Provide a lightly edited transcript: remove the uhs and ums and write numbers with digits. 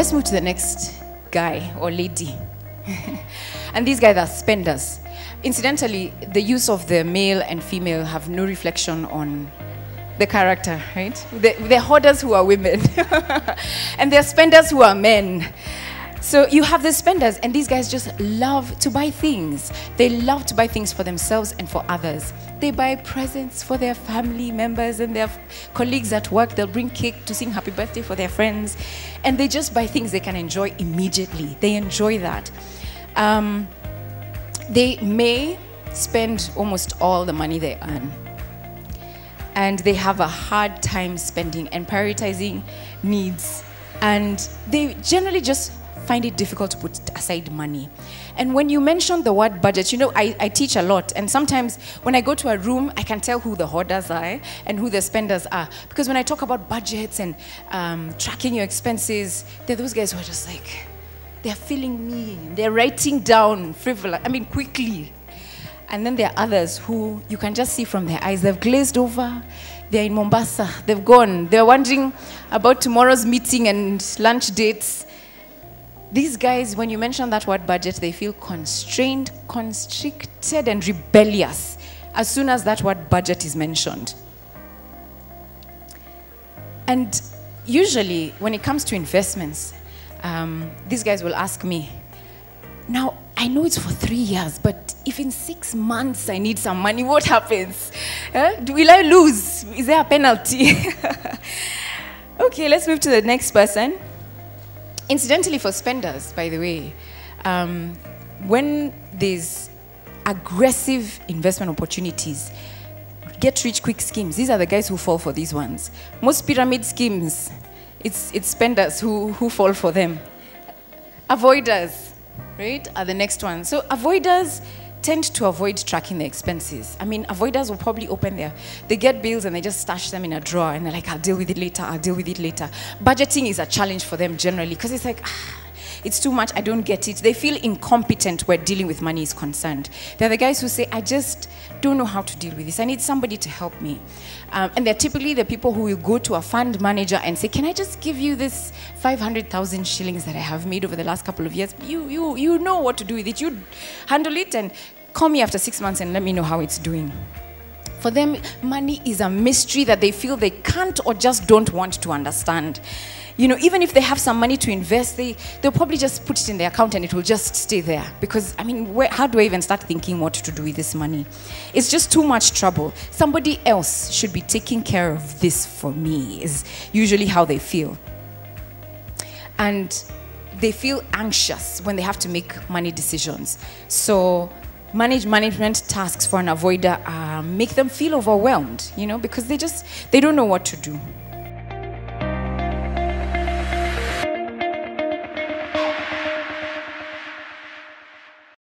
Let's move to the next guy or lady. And these guys are spenders. Incidentally, the use of the male and female have no reflection on the character, right? They're hoarders who are women. And they're spenders who are men. So you have the spenders, and these guys just love to buy things. They love to buy things for themselves and for others. They buy presents for their family members and their colleagues at work. They'll bring cake to sing happy birthday for their friends. And they just buy things they can enjoy immediately. They enjoy that. They may spend almost all the money they earn. And they have a hard time spending and prioritizing needs. And they generally just find it difficult to put aside money. And when you mention the word budget, you know, I teach a lot. And sometimes when I go to a room, I can tell who the hoarders are and who the spenders are. Because when I talk about budgets and tracking your expenses, they're those guys who are just like, they're feeling me. They're writing down quickly. And then there are others who you can just see from their eyes. They've glazed over. They're in Mombasa. They've gone. They're wondering about tomorrow's meeting and lunch dates. These guys, when you mention that word budget, they feel constrained, constricted, and rebellious as soon as that word budget is mentioned. And usually, when it comes to investments, these guys will ask me, now, I know it's for 3 years, but if in 6 months I need some money, what happens? Will I lose? Is there a penalty? Okay, let's move to the next person. Incidentally, for spenders, by the way, when there's aggressive investment opportunities, get-rich-quick schemes, these are the guys who fall for these ones. Most pyramid schemes, it's spenders who fall for them. Avoiders, right, are the next one. So avoiders tend to avoid tracking their expenses. I mean, avoiders will probably they get bills and they just stash them in a drawer and they're like, I'll deal with it later, I'll deal with it later. Budgeting is a challenge for them generally because it's like, it's too much, I don't get it. They feel incompetent where dealing with money is concerned. They're the guys who say, I just don't know how to deal with this. I need somebody to help me. And they're typically the people who will go to a fund manager and say, can I just give you this 500,000 shillings that I have made over the last couple of years? You know what to do with it. You handle it and call me after 6 months and let me know how it's doing. For them, money is a mystery that they feel they can't or just don't want to understand. You know, even if they have some money to invest, they'll probably just put it in their account and it will just stay there. Because, I mean, how do I even start thinking what to do with this money? It's just too much trouble. Somebody else should be taking care of this for me, is usually how they feel. And they feel anxious when they have to make money decisions. So management tasks for an avoider make them feel overwhelmed, you know, because they don't know what to do.